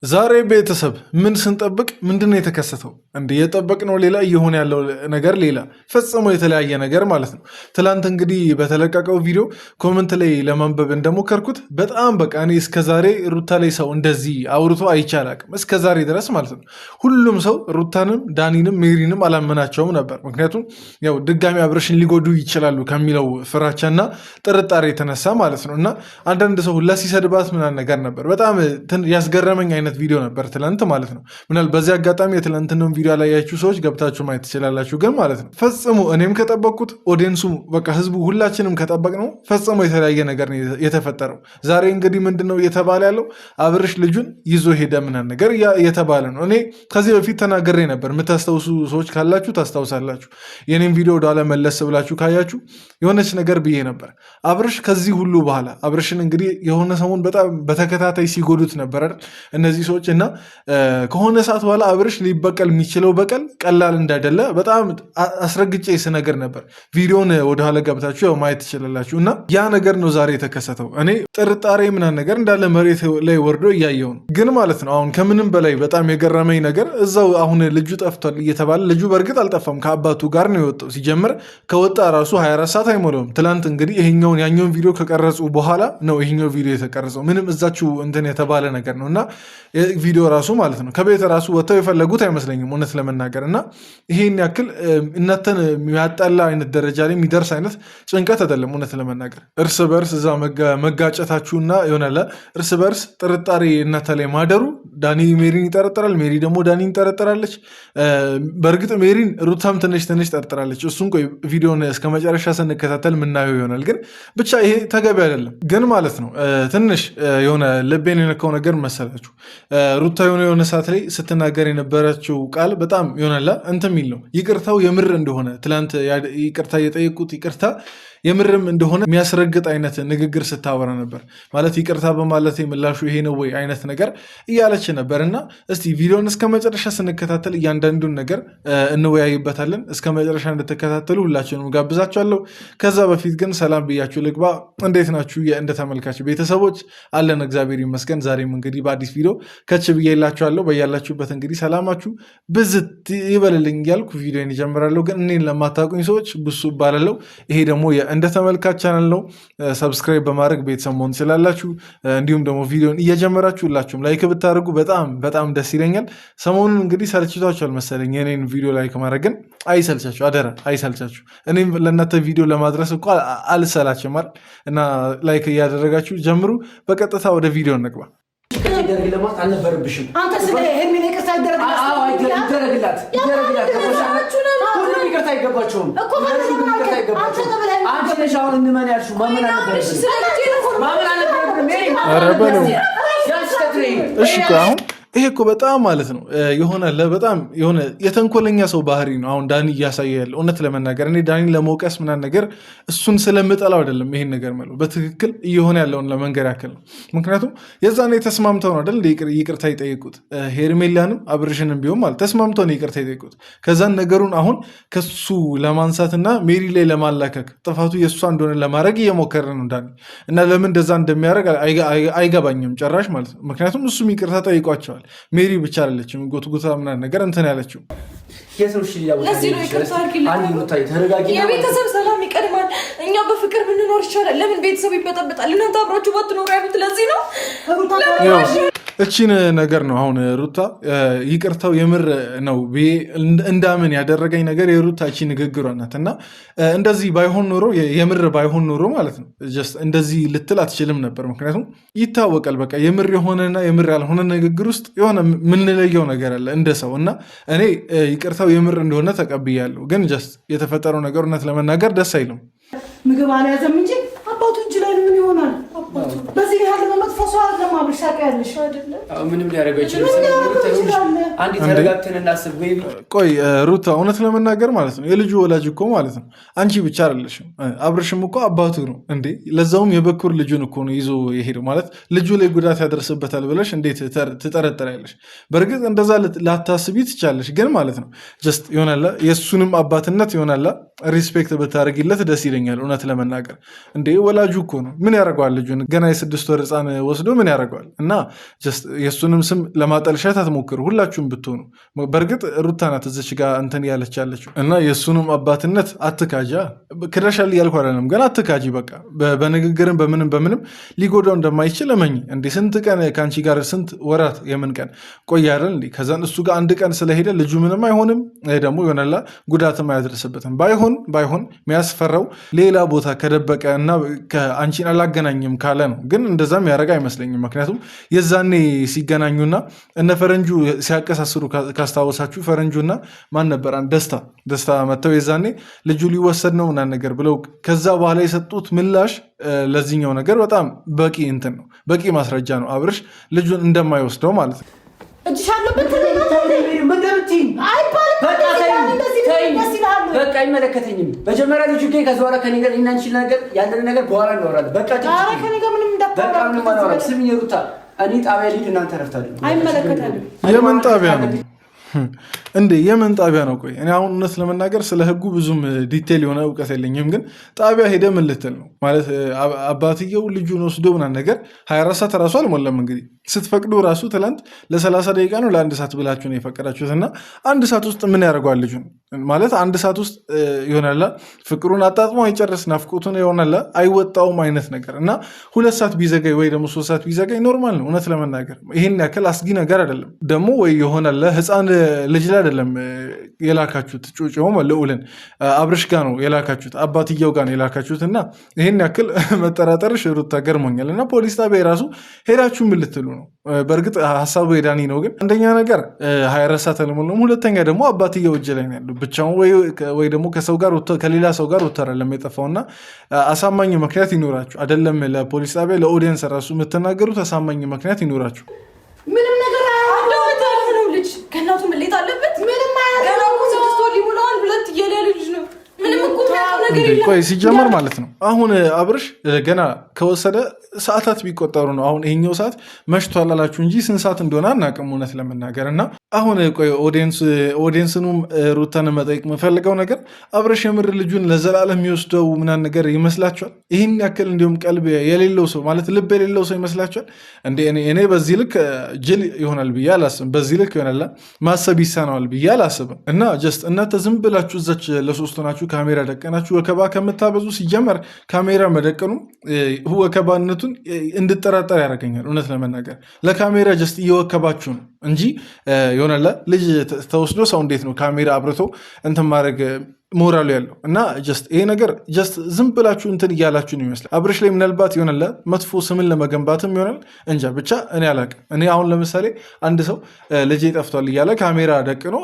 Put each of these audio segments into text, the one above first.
ዛሬ ቤተሰብ ምን ስንጠብቅ ምንድነው የተከሰተው? እንደ የጠበቅነው ሌላ እየሆነ ያለው ነገር ሌላ ፈጽሞ የተለያየ ነገር ማለት ነው። ትላንት እንግዲህ በተለቀቀው ቪዲዮ ኮመንት ላይ ለማንበብ እንደሞከርኩት በጣም በቃ እኔ እስከዛሬ ሩታ ላይ ሰው እንደዚህ አውርቶ አይቼ አላቅም እስከዛሬ ድረስ ማለት ነው። ሁሉም ሰው ሩታንም ዳኒንም ሜሪንም አላመናቸውም ነበር። ምክንያቱም ያው ድጋሚ አብረሽን ሊጎዱ ይችላሉ ከሚለው ፍራቻና ጥርጣሬ የተነሳ ማለት ነው። እና አንዳንድ ሰው ሁላ ሲሰድባት ምናምን ነገር ነበር። በጣም ያስገረመኝ አይነት ቪዲዮ ነበር ትላንት ማለት ነው። ምናል በዚህ አጋጣሚ የትላንትንም ቪዲዮ ያላያችሁ ሰዎች ገብታችሁ ማየት ትችላላችሁ። ግን ማለት ነው ፈጽሞ እኔም ከጠበቅኩት ኦዲየንሱ በቃ ህዝቡ ሁላችንም ከጠበቅነው ፈጽሞ የተለያየ ነገር ነው የተፈጠረው። ዛሬ እንግዲህ ምንድነው እየተባለ ያለው? አብርሽ ልጁን ይዞ ሄደ ምናምን ነገር እየተባለ ነው። እኔ ከዚህ በፊት ተናግሬ ነበር። የምታስታውሱ ሰዎች ካላችሁ ታስታውሳላችሁ። የኔም ቪዲዮ ወደኋላ መለስ ብላችሁ ካያችሁ የሆነች ነገር ብዬ ነበር። አብርሽ ከዚህ ሁሉ በኋላ አብርሽን እንግዲህ የሆነ ሰሞን በጣም በተከታታይ ሲጎዱት ነበር እነዚህ ሰዎች እና ከሆነ ሰዓት በኋላ አብርሽ ሊበቀል የሚችለው በቀል ቀላል እንዳይደለ በጣም አስረግጬ ስነገር ነበር። ቪዲዮን ወደኋላ ገብታችሁ ያው ማየት ትችላላችሁ። እና ያ ነገር ነው ዛሬ የተከሰተው። እኔ ጥርጣሬ ምናምን ነገር እንዳለ መሬት ላይ ወርዶ እያየው ነው። ግን ማለት ነው አሁን ከምንም በላይ በጣም የገረመኝ ነገር እዛው አሁን ልጁ ጠፍቷል እየተባለ ልጁ በእርግጥ አልጠፋም፣ ከአባቱ ጋር ነው የወጣው። ሲጀምር ከወጣ ራሱ 24 ሰዓት አይሞላውም። ትላንት እንግዲህ ይሄኛውን ያኛውን ቪዲዮ ከቀረጹ በኋላ ነው ይሄኛው ቪዲዮ የተቀረጸው። ምንም እዛችሁ እንትን የተባለ ነገር ነው እና ቪዲዮ ራሱ ማለት ነው ከቤት ራሱ ወጥተው የፈለጉት አይመስለኝም እውነት ለመናገር። እና ይሄን ያክል እናንተን የሚያጣላ አይነት ደረጃ ላይ የሚደርስ አይነት ጭንቀት አይደለም እውነት ለመናገር። እርስ በርስ እዛ መጋጨታችሁና ይሆናለ እርስ በርስ ጥርጣሬ እናንተ ላይ ማደሩ። ዳኒ ሜሪን ይጠረጥራል፣ ሜሪ ደግሞ ዳኒን ጠረጥራለች። በእርግጥ ሜሪን ሩታም ትንሽ ጠርጥራለች። እሱን ቆይ ቪዲዮን እስከ መጨረሻ ስንከታተል ምናየው ይሆናል። ግን ብቻ ይሄ ተገቢ አይደለም። ግን ማለት ነው ትንሽ የሆነ ልቤን የነካው ነገር መሰላችሁ ሩታ የሆነ ሰዓት ላይ ስትናገር የነበረችው ቃል በጣም ይሆናላ እንትን የሚል ነው። ይቅርታው የምር እንደሆነ ትላንት ይቅርታ የጠየቁት ይቅርታ የምርም እንደሆነ የሚያስረግጥ አይነት ንግግር ስታወራ ነበር። ማለት ይቅርታ በማለት ምላሹ ይሄ ነው ወይ አይነት ነገር እያለች ነበር። እና እስቲ ቪዲዮን እስከ መጨረሻ ስንከታተል እያንዳንዱን ነገር እንወያይበታለን። እስከ መጨረሻ እንድትከታተሉ ሁላችንም ጋብዛችኋለሁ። ከዛ በፊት ግን ሰላም ብያችሁ ልግባ። እንዴት ናችሁ እንደ ተመልካች ቤተሰቦች? አለን እግዚአብሔር ይመስገን። ዛሬም እንግዲህ በአዲስ ቪዲዮ ከች ብዬላችኋለሁ። በያላችሁበት እንግዲህ ሰላማችሁ ብዝት ይበልልኝ እያልኩ ቪዲዮን ይጀምራለሁ። ግን እኔን ለማታውቁኝ ሰዎች ብሱ እባላለሁ። ይሄ ደግሞ እንደ ተመልካች ቻናል ነው። ሰብስክራይብ በማድረግ ቤተሰብ መሆን ትችላላችሁ። እንዲሁም ደግሞ ቪዲዮን እየጀመራችሁ ሁላችሁም ላይክ ብታደርጉ በጣም ደስ ይለኛል። ሰሞኑን እንግዲህ ሰልችቷችኋል መሰለኝ የኔን ቪዲዮ ላይክ ማድረግ፣ ግን አይሰልቻችሁ፣ አደራ አይሰልቻችሁ። እኔም ለእናንተ ቪዲዮ ለማድረስ እኮ አልሰላችም አይደል? እና ላይክ እያደረጋችሁ ጀምሩ። በቀጥታ ወደ ቪዲዮ እንግባ። አልነበረብሽም አንተ ስለ ሄርሜላ ይቅርታ ይደረግላት ሁሉም ይቅርታ አይገባቸውም እኮ አንተ ነሽ አሁን እንመን ያልሽው ማመን አልነበረብሽም። እሺ አሁን ይሄ እኮ በጣም ማለት ነው በጣም የሆነ የተንኮለኛ ሰው ባህሪ ነው አሁን ዳኒ እያሳየ ያለው። እውነት ለመናገር እኔ ዳኒ ለመውቀስ ምናምን ነገር እሱን ስለምጠላው አይደለም ይሄን ነገር ማለት በትክክል እየሆነ ያለውን ለመንገር ያክል ነው። ምክንያቱም የዛኔ ተስማምተው ነው አይደል ይቅርታ ይጠይቁት። ሄርሜላንም አብርሽንም ቢሆን ማለት ተስማምተው ነው ይቅርታ ይጠይቁት። ከዛን ነገሩን አሁን ከሱ ለማንሳትና ሜሪ ላይ ለማላከክ ጥፋቱ የእሷ እንደሆነ ለማድረግ እየሞከረ ነው ዳኒ። እና ለምን እንደዛ እንደሚያደርግ አይገባኝም ጭራሽ ማለት ነው። ምክንያቱም እሱም ይቅርታ ጠይቋቸዋል። ሜሪ ብቻ አይደለችም ጎትጉታ ምናምን ነገር እንትን ያለችው። የቤተሰብ ሰላም ይቀድማል። እኛ በፍቅር ብንኖር ይቻላል። ለምን ቤተሰብ ይበጠበጣል? እናንተ አብራችሁ ባትኖሩ ያሉት ለዚህ ነው። እቺን ነገር ነው አሁን ሩታ ይቅርታው የምር ነው እንዳምን ያደረገኝ ነገር የሩታ እቺ ንግግሯ ናት። እና እንደዚህ ባይሆን ኖሮ የምር ባይሆን ኖሮ ማለት ነው እንደዚህ ልትል አትችልም ነበር። ምክንያቱም ይታወቃል በቃ የምር የሆነና የምር ያልሆነ ንግግር ውስጥ የሆነ የምንለየው ነገር አለ እንደ ሰው። እና እኔ ይቅርታው የምር እንደሆነ ተቀብያለሁ። ግን የተፈጠረው ነገር እውነት ለመናገር ደስ አይልም። ምግብ አልያዘም እንጂ አባቱ እጅ ላይ ምን ይሆናል? በዚህ ያህል መጥፎ ሰው አይደለም። አብርሽ ታውቂያለሽ አይደለ? ምንም ሊያደርገው ይችላል። አንዴ ተረጋግተን እናስብ። ቆይ ሩታ እውነት ለመናገር ማለት ነው የልጁ ወላጅ እኮ ማለት ነው አንቺ ብቻ አይደለሽም። አብርሽም እኮ አባቱ ነው እንዴ። ለዛውም የበኩር ልጁን እኮ ነው ይዞ የሄደው። ማለት ልጁ ላይ ጉዳት ያደርስበታል ብለሽ እንዴት ትጠረጥሪያለሽ? በእርግጥ እንደዛ ላታስቢ ትቻለሽ። ግን ማለት ነው ይሆናላ የእሱንም አባትነት ይሆናላ ሪስፔክት ብታደርጊለት ደስ ይለኛል። እውነት ለመናገር እንዴ ወላጁ እኮ ነው ምን ያደርገዋል ልጁን ገና የ6 ወር ህፃን ወስዶ ምን ያደርገዋል? እና የእሱንም ስም ለማጠልሸት አትሞክሩ ሁላችሁም ብትሆኑ። በእርግጥ ሩታ ናት እዚች ጋር እንትን ያለች ያለችው እና የእሱንም አባትነት አትካጃ። ክረሻል እያልኩ አይደለም፣ ግን አትካጂ። በቃ በንግግርም በምንም ሊጎዳው እንደማይችል እመኝ። እንዴ ስንት ቀን ከአንቺ ጋር ስንት ወራት የምን ቀን ቆያለን እንዴ? ከዛን እሱ ጋር አንድ ቀን ስለሄደ ልጁ ምንም አይሆንም፣ ደግሞ ይሆናላ ጉዳትም አያደርስበትም። ባይሆን የሚያስፈራው ሌላ ቦታ ከደበቀ እና ከአንቺን አላገናኝም ካለ ነው። ግን እንደዛም ያደረገ አይመስለኝም። ምክንያቱም የዛኔ ሲገናኙና እነ ፈረንጁ ሲያቀሳስሩ ካስታወሳችሁ፣ ፈረንጁና ማን ነበር ደስታ መጥተው የዛኔ ልጁ ሊወሰድ ነው ምናምን ነገር ብለው ከዛ በኋላ የሰጡት ምላሽ ለዚህኛው ነገር በጣም በቂ እንትን ነው፣ በቂ ማስረጃ ነው። አብርሽ ልጁን እንደማይወስደው ማለት ነው። በቃ አይመለከተኝም። መጀመሪያ ልጁ ግን ከዛ በኋላ ከኔ ጋር እናንቺ ነገር ያለን ነገር በኋላ እናወራለን። በቃ ከኔ ጋር ምንም እንዳታወራ። ስሚኝ ሩታ፣ እኔ ጣቢያ ልሂድ፣ እናንተ ረፍታለሁ። አይመለከተንም። የምን ጣቢያ ነው እንዴ? የምን ጣቢያ ነው? ቆይ እኔ አሁን እውነት ለመናገር ስለ ህጉ ብዙም ዲቴል የሆነ እውቀት የለኝም። ግን ጣቢያ ሄደ ምን ልትል ነው ማለት? አባትየው ልጁን ወስዶ ምናምን ነገር 24 ሰዓት ራሱ አልሞላም። እንግዲህ ስትፈቅዱ ራሱ ትላንት ለ30 ደቂቃ ነው ለ1 ሰዓት ብላችሁ ነው የፈቀዳችሁት። እና 1 ሰዓት ውስጥ ምን ያደርገዋል ልጁን? ማለት 1 ሰዓት ውስጥ ይሆናላ ፍቅሩን አጣጥሞ አይጨርስ፣ ናፍቆቱን ይሆናላ አይወጣውም አይነት ነገር እና 2 ሰዓት ቢዘጋይ ወይ ደግሞ 3 ሰዓት ቢዘጋይ ኖርማል ነው። እውነት ለመናገር ይሄን ያክል አስጊ ነገር አይደለም። ደግሞ ወይ ይሆናላ ህፃን ልጅ ላይ አይደለም የላካችሁት፣ ጩጬውም ልዑልን አብርሽ ጋር ነው የላካችሁት፣ አባትየው ጋር ነው የላካችሁት። እና ይሄን ያክል መጠራጠርሽ ሩታ ገርሞኛል። እና ፖሊስ ጣቢያ ራሱ ሄዳችሁ ምን ልትሉ ነው? በእርግጥ ሀሳቡ የዳኒ ነው። ግን አንደኛ ነገር 24 ሰዓት አልሞላም፣ ሁለተኛ ደግሞ አባትየው እጅ ላይ ነው ያለው ብቻውን ወይ ደግሞ ከሌላ ሰው ጋር ወተራለም የጠፋውና አሳማኝ ምክንያት ይኖራችሁ አይደለም። ለፖሊስ ጣቢያ ለኦዲየንስ ራሱ የምትናገሩት አሳማኝ ምክንያት ይኖራችሁ። ምንም ነገር ነው ልጅ ከእናቱ መለየት አለበት። ምንም አያደርገው። 6 ወር ሊሞላው 2 እያለ ልጅ ነው። ምንም እኮ ነገር የለም። ቆይ ሲጀመር ማለት ነው አሁን አብርሽ ገና ከወሰደ ሰዓታት ቢቆጠሩ ነው። አሁን ይሄኛው ሰዓት መሽቷል አላችሁ እንጂ ስንት ሰዓት እንደሆነ አናውቅም እውነት ለመናገር። እና አሁን ቆይ ኦዲየንስኑም ሩታን መጠየቅ የምፈልገው ነገር አብርሽ የምር ልጁን ለዘላለም የሚወስደው ምናምን ነገር ይመስላችኋል? ይህን ያክል እንዲሁም ቀልብ የሌለው ሰው ማለት ልብ የሌለው ሰው ይመስላችኋል? እኔ በዚህ ልክ ጅል ይሆናል ብዬ አላስብም። በዚህ ልክ ይሆናል ማሰብ ይሳነዋል ብዬ አላስብም። እና ጀስት እናንተ ዝም ብላችሁ እዛች ለሶስቱ ናችሁ ካሜራ ደቀናችሁ ወከባ ከምታበዙ ሲጀመር ካሜራ መደቀኑ ወከባነቱን እንድጠራጠር ያደርገኛል። እውነት ለመናገር ለካሜራ ጀስት እየወከባችሁ ነው እንጂ ይሆናል ልጅ ተወስዶ ሰው እንዴት ነው ካሜራ አብርቶ እንትን ማድረግ ሞራሉ ያለው? እና ይሄ ነገር ዝም ብላችሁ እንትን እያላችሁ ነው ይመስላል። አብርሽ ላይ ምናልባት ይሆናል መጥፎ ስምን ለመገንባትም ይሆናል እንጃ። ብቻ እኔ አላቅም። እኔ አሁን ለምሳሌ አንድ ሰው ልጄ ጠፍቷል እያለ ካሜራ ደቅኖ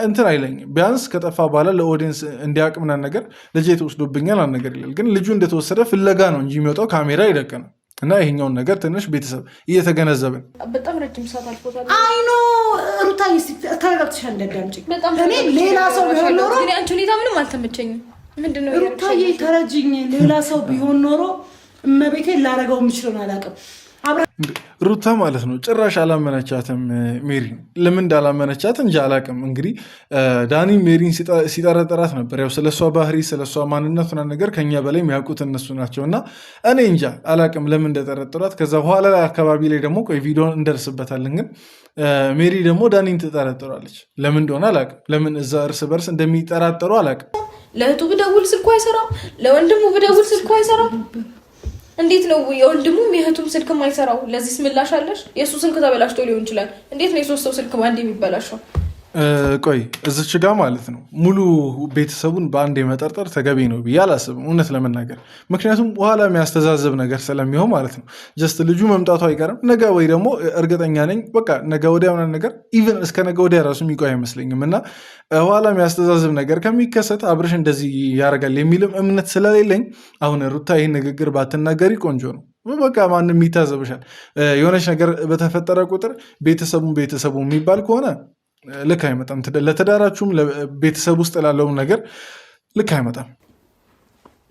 እንትን አይለኝም። ቢያንስ ከጠፋ በኋላ ለኦዲየንስ እንዲያውቅ ምናምን ነገር ልጄ ተወስዶብኛል አንድ ነገር ይላል። ግን ልጁ እንደተወሰደ ፍለጋ ነው እንጂ የሚወጣው ካሜራ አይደቅንም። እና ይሄኛውን ነገር ትንሽ ቤተሰብ እየተገነዘብን በጣም ረጅም ሰዓት አልፎታል። አይኖ ሩታዬ ተረጋግተሻል። እንዳዳምጪ እኔ ሌላ ሰው ቢሆን ኖሮ እኔ አንቺ ሁኔታ ምንም አልተመቸኝም። ምንድነው ሩታዬ ተረጅኝ። ሌላ ሰው ቢሆን ኖሮ እመቤቴን ላረገው የምችለውን አላውቅም። ሩታ ማለት ነው ጭራሽ አላመነቻትም ሜሪ። ለምን እንዳላመነቻት እንጂ አላቅም። እንግዲህ ዳኒ ሜሪን ሲጠረጠራት ነበር። ያው ስለሷ ባህሪ ስለሷ ማንነት ነገር ከኛ በላይ የሚያውቁት እነሱ ናቸው። እና እኔ እንጃ አላቅም ለምን እንደጠረጠሯት። ከዛ በኋላ ላይ አካባቢ ላይ ደግሞ ቆይ ቪዲዮን እንደርስበታለን። ግን ሜሪ ደግሞ ዳኒን ትጠረጥሯለች። ለምን እንደሆነ አላቅም። ለምን እዛ እርስ በርስ እንደሚጠራጠሩ አላቅም። ለእህቱ ብደውል ስልኩ አይሰራም፣ ለወንድሙ ብደውል ስልኩ አይሰራም። እንዴት ነው የወንድሙም የእህቱም ስልክ የማይሰራው? ለዚህ ምላሽ አለሽ? የእሱ ስልክ ተበላሽቶ ሊሆን ይችላል። እንዴት ነው የሶስት ሰው ስልክ በአንድ የሚበላሸው? ቆይ እዚች ጋ ማለት ነው ሙሉ ቤተሰቡን በአንድ የመጠርጠር ተገቢ ነው ብዬ አላስብም እውነት ለመናገር። ምክንያቱም በኋላ የሚያስተዛዝብ ነገር ስለሚሆን ማለት ነው። ጀስት ልጁ መምጣቱ አይቀርም ነገ ወይ ደግሞ እርግጠኛ ነኝ በቃ ነገ ወዲያ ሆነ ነገር ኢቨን እስከ ነገ ወዲያ ራሱ የሚቆይ አይመስለኝም። እና በኋላ የሚያስተዛዝብ ነገር ከሚከሰት አብርሽ እንደዚህ ያደርጋል የሚልም እምነት ስለሌለኝ አሁን ሩታ ይህን ንግግር ባትናገሪ ቆንጆ ነው። በቃ ማንም ይታዘብሻል። የሆነች ነገር በተፈጠረ ቁጥር ቤተሰቡ የሚባል ከሆነ ልክ አይመጣም። ለተዳራችሁም ቤተሰብ ውስጥ ላለውም ነገር ልክ አይመጣም።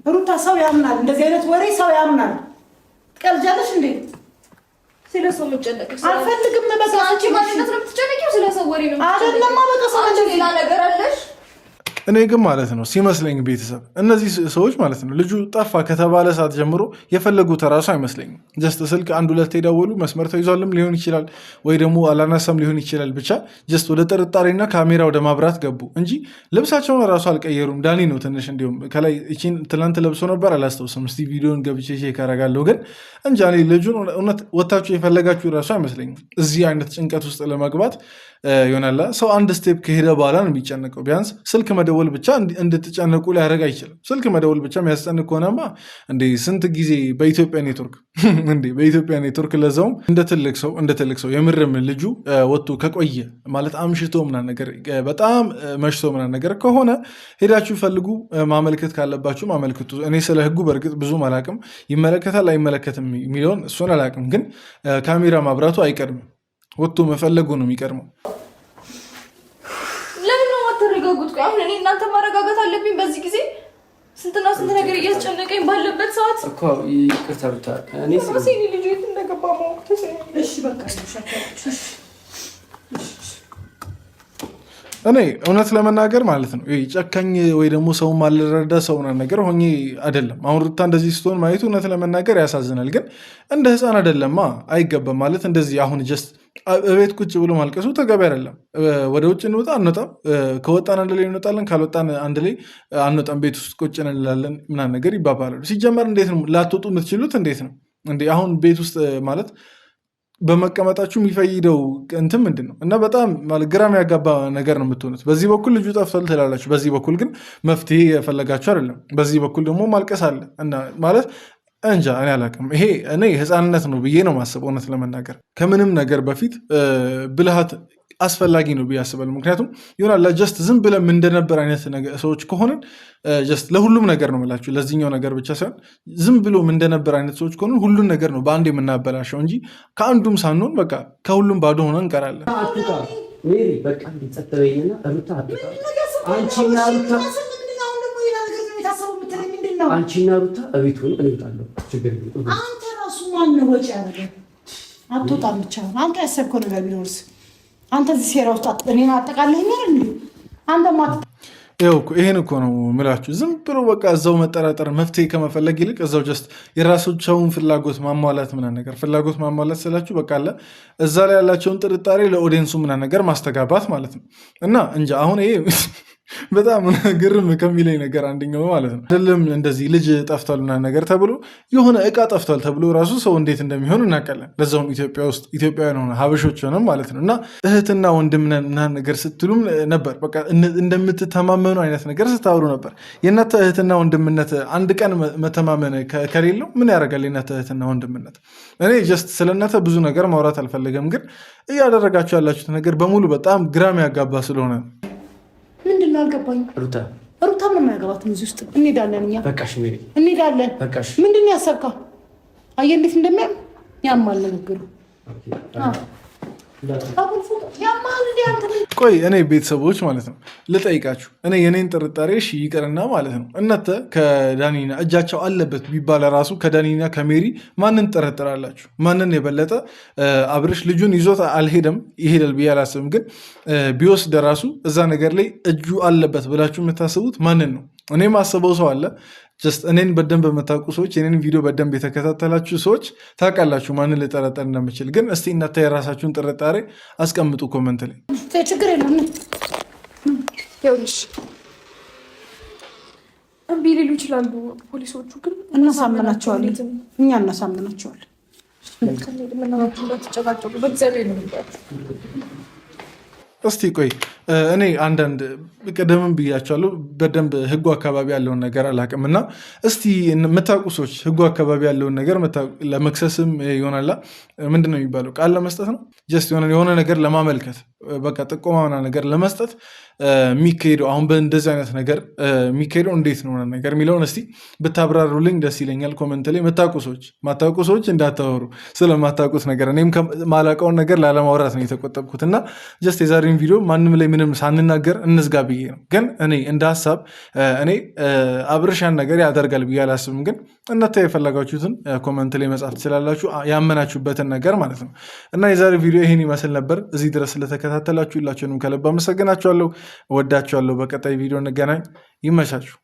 ሩታ ሰው ያምናል፣ እንደዚህ አይነት ወሬ ሰው ያምናል። ትቀልጃለሽ እንዴ? ስለሰው መጨነቅ አልፈልግም። አንቺ ማንነት ነው የምትጨነቂው? ስለሰው ወሬ ነው አይደለም። በቃ ሰው ሌላ ነገር አለሽ እኔ ግን ማለት ነው ሲመስለኝ ቤተሰብ እነዚህ ሰዎች ማለት ነው ልጁ ጠፋ ከተባለ ሰዓት ጀምሮ የፈለጉት ራሱ አይመስለኝም። ጀስት ስልክ 1-2 የደወሉ መስመር ተይዟልም ሊሆን ይችላል ወይ ደግሞ አላነሳም ሊሆን ይችላል። ብቻ ጀስት ወደ ጥርጣሬና ካሜራ ወደ ማብራት ገቡ እንጂ ልብሳቸውን ራሱ አልቀየሩም። ዳኒ ነው ትንሽ እንዲሁም ከላይ እቺን ትላንት ለብሶ ነበር አላስታውስም። እስቲ ቪዲዮን ገብቼ ቼክ አደርጋለሁ። ግን እንጃ እኔ ልጁን እውነት ወታችሁ የፈለጋችሁ ራሱ አይመስለኝም። እዚህ አይነት ጭንቀት ውስጥ ለመግባት ይሆናላ ሰው አንድ ስቴፕ ከሄደ በኋላ ነው የሚጨነቀው። ቢያንስ ስልክ መደወል ብቻ እንድትጨነቁ ሊያደርግ አይችልም። ስልክ መደወል ብቻ የሚያስጨንቅ ከሆነማ እንደ ስንት ጊዜ በኢትዮጵያ ኔትወርክ ለዛውም እንደ ትልቅ ሰው የምርም ልጁ ወጥቶ ከቆየ ማለት አምሽቶ ምናምን ነገር በጣም መሽቶ ምናምን ነገር ከሆነ ሄዳችሁ ፈልጉ። ማመልከት ካለባችሁ ማመልክቱ። እኔ ስለ ሕጉ በእርግጥ ብዙም አላቅም። ይመለከታል አይመለከትም የሚለውን እሱን አላቅም። ግን ካሜራ ማብራቱ አይቀድምም። ወጥቶ መፈለጉ ነው የሚቀድመው። ለምን ነው የማትረጋጉት? አሁን እኔ እናንተ ማረጋጋት አለብኝ በዚህ ጊዜ ስንትና ስንት ነገር እያስጨነቀኝ ባለበት ሰዓት እኮ ይቅርታ ብታ እኔ ሲኒ ልጅ የት እንደገባ ማወቅ ተሰኝ። እሺ በቃ እኔ እውነት ለመናገር ማለት ነው ጨካኝ ወይ ደግሞ ሰው ማልረዳ ሰው ነገር ሆኜ አይደለም። አሁን ሩታ እንደዚህ ስትሆን ማየቱ እውነት ለመናገር ያሳዝናል። ግን እንደ ሕፃን አይደለማ፣ አይገባም ማለት እንደዚህ አሁን ጀስት እቤት ቁጭ ብሎ ማልቀሱ ተገቢ አይደለም። ወደ ውጭ እንወጣ አንወጣም፣ ከወጣን አንድ ላይ እንወጣለን፣ ካልወጣን አንድ ላይ አንወጣም፣ ቤት ውስጥ ቁጭ እንላለን ምናምን ነገር ይባባላሉ። ሲጀመር እንዴት ነው ላትወጡ የምትችሉት? እንዴት ነው እንዴ? አሁን ቤት ውስጥ ማለት በመቀመጣችሁ የሚፈይደው እንትን ምንድን ነው? እና በጣም ግራም ያጋባ ነገር ነው የምትሆኑት። በዚህ በኩል ልጁ ጠፍቷል ትላላችሁ፣ በዚህ በኩል ግን መፍትሄ የፈለጋችሁ አይደለም። በዚህ በኩል ደግሞ ማልቀስ አለ እና ማለት እንጃ እኔ አላውቅም። ይሄ እኔ ህፃንነት ነው ብዬ ነው ማስበው። እውነት ለመናገር ከምንም ነገር በፊት ብልሃት አስፈላጊ ነው ብዬ አስባለሁ። ምክንያቱም ይሆናል ጀስት ዝም ብለን እንደነበር አይነት ሰዎች ከሆንን ጀስት ለሁሉም ነገር ነው የምላችሁ፣ ለዚህኛው ነገር ብቻ ሳይሆን ዝም ብሎ እንደነበር አይነት ሰዎች ከሆንን ሁሉን ነገር ነው በአንድ የምናበላሸው እንጂ ከአንዱም ሳንሆን በቃ ከሁሉም ባዶ ሆነን እንቀራለን። ሜሪ በቃ ጸጥበይና ሩታ አንቺና ሩታ እቤቱን እንውጣለሁ። ችግር የለም። አንተ ራሱ ማነው ወጪ ያደረገ? አትወጣም ብቻ አንተ ያሰብከው ነገር ቢኖርስ? አንተ እዚህ ሴራ ውስጥ እኔን አጠቃለኸኛል እንዴ? አንተ ይሄን እኮ ነው ምላችሁ። ዝም ብሎ በቃ እዛው መጠራጠር መፍትሄ ከመፈለግ ይልቅ እዛው ጀስት የራሳቸውን ፍላጎት ማሟላት ምናምን ነገር ፍላጎት ማሟላት ስላችሁ በቃ አለ እዛ ላይ ያላቸውን ጥርጣሬ ለኦዲየንሱ ምናምን ነገር ማስተጋባት ማለት ነው። እና እንጃ አሁን ይሄ በጣም ግርም ከሚለኝ ነገር አንደኛው ማለት ነው አይደለም እንደዚህ ልጅ ጠፍቷል ምናምን ነገር ተብሎ የሆነ እቃ ጠፍቷል ተብሎ ራሱ ሰው እንዴት እንደሚሆን እናውቃለን። ለዛውም ኢትዮጵያ ውስጥ ኢትዮጵያውያን ሆነ ሀበሾች ሆነም ማለት ነው። እና እህትና ወንድም ምናምን ነገር ስትሉም ነበር፣ በቃ እንደምትተማመኑ አይነት ነገር ስታወሩ ነበር። የእናንተ እህትና ወንድምነት አንድ ቀን መተማመን ከሌለው ምን ያደርጋል? የእናንተ እህትና ወንድምነት እኔ ጀስት ስለእናንተ ብዙ ነገር ማውራት አልፈለገም፣ ግን እያደረጋችሁ ያላችሁት ነገር በሙሉ በጣም ግራም ያጋባ ስለሆነ ምንድን ነው አልገባኝም። ሩታ ምንም አያገባትም። እዚህ ውስጥ እንሄዳለን እኛ በቃሽ ሜሪ እንሄዳለን። በቃሽ። ምንድን ነው ያሰብከው? አየህ እንዴት እንደሚያም ያማል ንግግሩ። ቆይ እኔ ቤተሰቦች ማለት ነው ልጠይቃችሁ። እኔ የኔን ጥርጣሬ እሺ ይቅርና ማለት ነው እናንተ ከዳኒና እጃቸው አለበት ቢባል ራሱ ከዳኒና ከሜሪ ማንን ጠረጥራላችሁ? ማንን የበለጠ? አብርሽ ልጁን ይዞት አልሄደም፣ ይሄዳል ብዬ አላስብም። ግን ቢወስድ ራሱ እዛ ነገር ላይ እጁ አለበት ብላችሁ የምታስቡት ማንን ነው? እኔ ማስበው ሰው አለ። ጀስት እኔን በደንብ በምታውቁ ሰዎች፣ የኔን ቪዲዮ በደንብ የተከታተላችሁ ሰዎች ታውቃላችሁ ማንን ልጠረጠር እንደምችል። ግን እስቲ እናንተ የራሳችሁን ጥርጣሬ አስቀምጡ ኮመንት ላይ። ችግር የለም ይኸውልሽ እምቢ ሊሉ ይችላሉ ፖሊሶቹ፣ ግን እናሳምናቸዋለን። እኛ እናሳምናቸዋለን። እንዳትጨቃጨቁ በእግዚአብሔር ነው የሚባለው። እስቲ ቆይ እኔ አንዳንድ ቀደምም ብያቸዋለሁ፣ በደንብ ህጉ አካባቢ ያለውን ነገር አላውቅም እና እስቲ የምታውቁ ሰዎች ህጉ አካባቢ ያለውን ነገር ለመክሰስም ይሆናላ ምንድን ነው የሚባለው ቃል ለመስጠት ነው ጀስት የሆነ ነገር ለማመልከት በቃ ጥቆማና ነገር ለመስጠት የሚካሄደው አሁን በእንደዚህ አይነት ነገር የሚካሄደው እንዴት ነው ነገር የሚለውን እስቲ ብታብራሩልኝ ደስ ይለኛል። ኮመንት ላይ ማታውቁ ሰዎች እንዳታወሩ ስለማታውቁት ነገር። እኔም ማላውቀውን ነገር ላለማውራት ነው የተቆጠብኩት እና ጀስት የዛሬን ቪዲዮ ማንም ላይ ምንም ሳንናገር እንዝጋ ብዬ ነው። ግን እኔ እንደ ሀሳብ እኔ አብርሻን ነገር ያደርጋል ብዬ አላስብም። ግን እናንተ የፈለጋችሁትን ኮመንት ላይ መጻፍ ትችላላችሁ፣ ያመናችሁበትን ነገር ማለት ነው። እና የዛሬ ቪዲዮ ይህን ይመስል ነበር። እዚህ ድረስ ስለተከታተላችሁ ሁላችሁንም ከልብ አመሰግናችኋለሁ። እወዳችኋለሁ። በቀጣይ ቪዲዮ እንገናኝ። ይመቻችሁ።